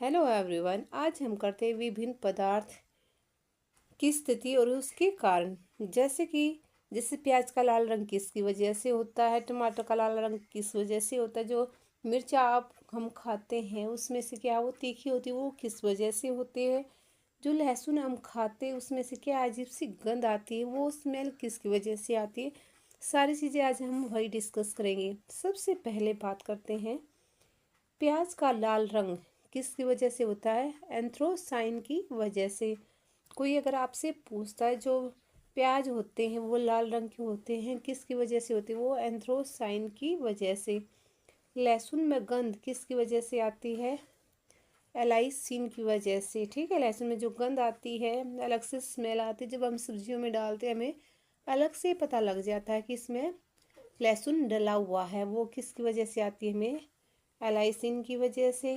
Hello everyone. आज हम करते हैं विभिन्न पदार्थ की स्थिति और उसके कारण। जैसे प्याज का लाल रंग किसकी वजह से होता है, टमाटर का लाल रंग किस वजह से होता है, जो मिर्चा आप हम खाते हैं उसमें से क्या वो तीखी होती है वो किस वजह से होती है, जो लहसुन हम खाते हैं उसमें से क्या अजीब सी गंध आती है वो स्मेल किसकी वजह से आती है। सारी चीज़ें आज हम वही डिस्कस करेंगे। सबसे पहले बात करते हैं प्याज का लाल रंग किसकी वजह से होता है, एंथ्रोसाइन की वजह से। कोई अगर आपसे पूछता है जो प्याज होते हैं वो लाल रंग के होते हैं किसकी वजह से होते हैं, वो एंथ्रोसाइन की वजह से। लहसुन में गंध किसकी वजह से आती है, एलाइसिन की वजह से। ठीक है, लहसुन में जो गंध आती है, अलग से स्मेल आती है, जब हम सब्जियों में डालते हैं हमें अलग से पता लग जाता है कि इसमें लहसुन डला हुआ है, वो किसकी वजह से आती है, हमें एलाइसिन की वजह से।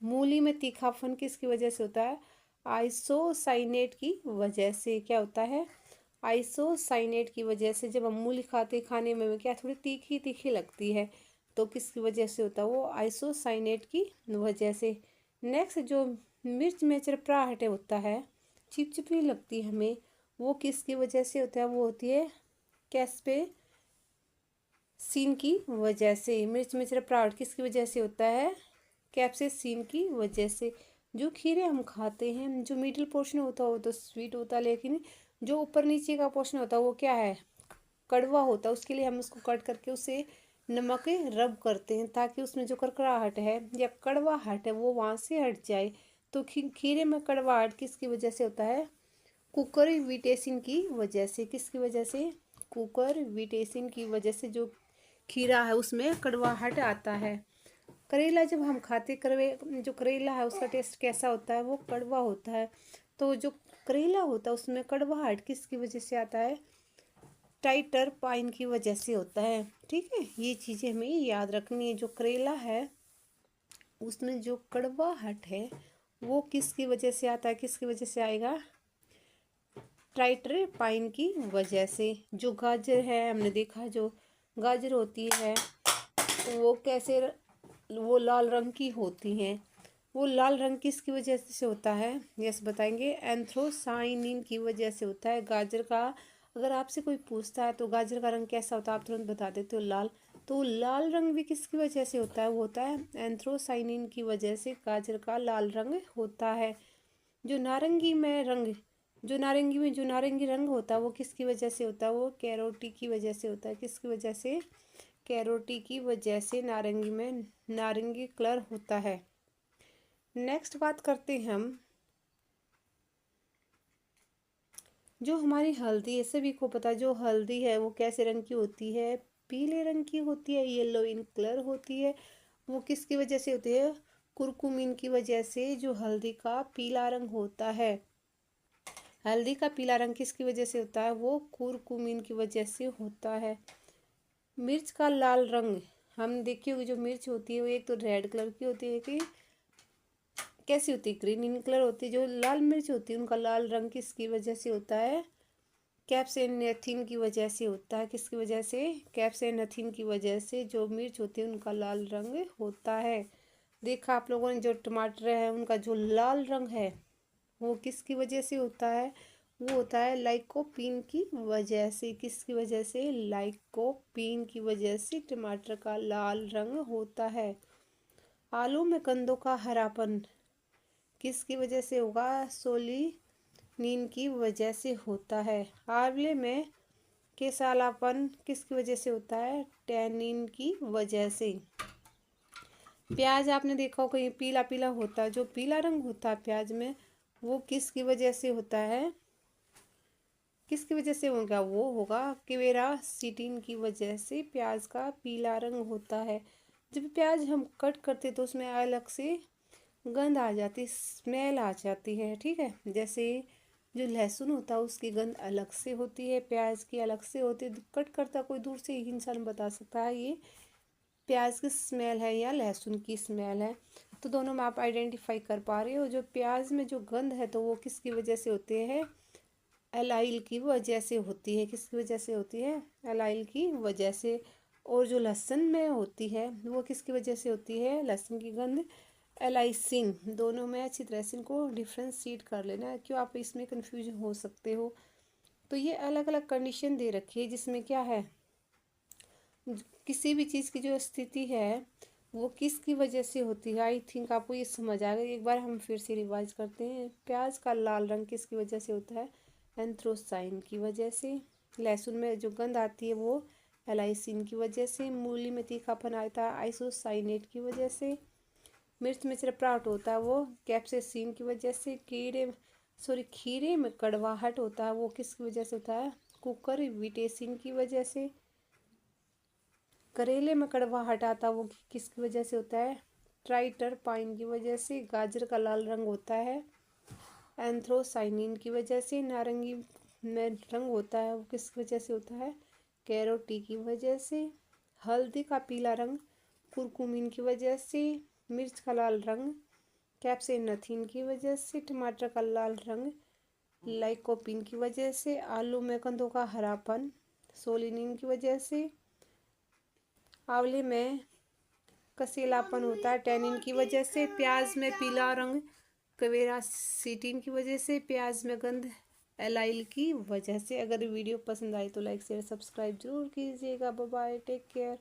मूली में तीखापन किसकी वजह से होता है, आइसोसाइनेट की वजह से। क्या होता है, आइसोसाइनेट की वजह से। जब हम मूली खाते खाने में क्या थोड़ी तीखी तीखी लगती है, तो किसकी वजह से होता है, वो आइसोसाइनेट की वजह से। नेक्स्ट, जो मिर्च में चरपराहट होता है, चिपचिपी लगती है हमें, वो किसकी वजह से होता है, वो होती है कैस्पेसिन की वजह से। मिर्च में चरपराहट किसकी वजह से होता है, कैप्सेसिन की वजह से। जो खीरे हम खाते हैं, जो मिडिल पोर्शन होता है वो तो स्वीट होता है, लेकिन जो ऊपर नीचे का पोर्शन होता है वो क्या है, कड़वा होता है। उसके लिए हम उसको कट करके उसे नमक रब करते हैं ताकि उसमें जो कड़कड़ाहट है या कड़वाहट है वो वहाँ से हट जाए। तो खीरे में कड़वाहट किसकी वजह से होता है, कुकुरबिटेसिन की वजह से। किसकी वजह से, कुकुरबिटेसिन की वजह से जो खीरा है उसमें कड़वाहट आता है। करेला जब हम खाते जो करेला है उसका टेस्ट कैसा होता है, वो कड़वा होता है। तो जो करेला होता है उसमें कड़वाहट किसकी वजह से आता है, टाइटर पाइन की वजह से होता है। ठीक है, ये चीज़ें हमें याद रखनी है। जो करेला है उसमें जो कड़वाहट है वो किसकी वजह से आता है, किसकी वजह से आएगा, टाइटर पाइन की वजह से। जो गाजर है हमने देखा, जो गाजर होती है वो कैसे, वो लाल रंग की होती हैं। वो लाल रंग किसकी वजह से होता है, यस बताएंगे, एंथ्रोसाइनिन की वजह से होता है। गाजर का अगर आपसे कोई पूछता है तो गाजर का रंग कैसा होता है, आप तुरंत बता देते हो लाल। तो लाल रंग भी किसकी वजह से होता है, वो होता है एंथ्रोसाइनिन की वजह से गाजर का लाल रंग होता है। जो नारंगी में रंग, जो नारंगी रंग होता है वो किसकी वजह से होता है, वो कैरोटी की वजह से होता है। किसकी वजह से, कैरोटी की वजह से नारंगी में नारंगी कलर होता है। नेक्स्ट बात करते हैं हम, जो हमारी हल्दी है, सभी को पता है जो हल्दी है वो कैसे रंग की होती है, पीले रंग की होती है, येलो इन कलर होती है। वो किसकी वजह से होती है, कुरकुमिन की वजह से जो हल्दी का पीला रंग होता है। हल्दी का पीला रंग किसकी वजह से होता है, वो कुरकुमिन की वजह से होता है। मिर्च का लाल रंग, हम देखिए होगी जो मिर्च होती है वो एक तो रेड कलर की होती है कि कैसी होती है, ग्रीन इन कलर होती है। जो लाल मिर्च होती है उनका लाल रंग किसकी वजह से होता है, कैप्सेनथिन की वजह से होता है। किसकी वजह से, कैप्सेनथिन की वजह से जो मिर्च होती है उनका लाल रंग होता है। देखा आप लोगों ने, जो टमाटर है उनका जो लाल रंग है वो किसकी वजह से होता है, वो होता है लाइकोपीन की वजह से। किसकी वजह से, लाइकोपीन की वजह से टमाटर का लाल रंग होता है। आलू में कंदों का हरापन किसकी वजह से होगा, सोलिनीन की वजह से होता है। आंवले में केसालापन किसकी वजह से होता है, टैनिन की वजह से। प्याज आपने देखा हो कहीं पीला पीला होता है, जो पीला रंग होता है प्याज में वो किसकी वजह से होता है, किसकी वजह से होगा, वो होगा क्वेरासिटिन की वजह से प्याज का पीला रंग होता है। जब प्याज हम कट करते तो उसमें अलग से गंध आ जाती, स्मेल आ जाती है। ठीक है, जैसे जो लहसुन होता है उसकी गंध अलग से होती है, प्याज की अलग से होती है। कट करता कोई दूर से ही इंसान बता सकता है ये प्याज की स्मेल है या लहसुन की स्मेल है। तो दोनों में आप आइडेंटिफाई कर पा रहे हो। जो प्याज में जो गंध है तो वो किसकी वजह से होते हैं, एलाइल की वजह से होती है। किसकी वजह से होती है, एलाइल की वजह से। और जो लहसुन में होती है वो किसकी वजह से होती है, लहसुन की गंध एलाइसिन, दोनों में अच्छी तरह से इनको डिफ्रेंशिएट कर लेना है, क्यों आप इसमें कंफ्यूज हो सकते हो। तो ये अलग अलग कंडीशन दे रखी है जिसमें क्या है, किसी भी चीज़ की जो स्थिति है वो किसकी वजह से होती है। आई थिंक आपको ये समझ आ गई। एक बार हम फिर से रिवाइज करते हैं। प्याज का लाल रंग किसकी वजह से होता है, एंथ्रोसाइन की वजह से। लहसुन में जो गंध आती है वो एलाइसिन की वजह से। मूली में तीखापन आता है आइसोसाइनेट की वजह से। मिर्च में चिरपराहट होता है वो कैप्सेसिन की वजह से। खीरे में कड़वाहट होता है वो किसकी वजह से होता है, कुकर विटेसिन की वजह से। करेले में कड़वाहट आता है वो किसकी वजह से होता है, ट्राइटरपाइन की वजह से। गाजर का लाल रंग होता है एंथ्रोसाइनिन की वजह से। नारंगी में रंग होता है वो किसकी वजह से होता है, कैरोटी की वजह से। हल्दी का पीला रंग कुरकुमिन की वजह से। मिर्च का लाल रंग कैप्सेनथिन की वजह से। टमाटर का लाल रंग लाइकोपिन की वजह से। आलू में कंदों का हरापन सोलिनिन की वजह से। आंवले में कसीलापन होता है टैनिन की वजह से। प्याज में पीला रंग क्वेरासिटिन की वजह से। प्याज में गंध एलाइल की वजह से। अगर वीडियो पसंद आई तो लाइक शेयर सब्सक्राइब जरूर कीजिएगा। Bye bye, take care.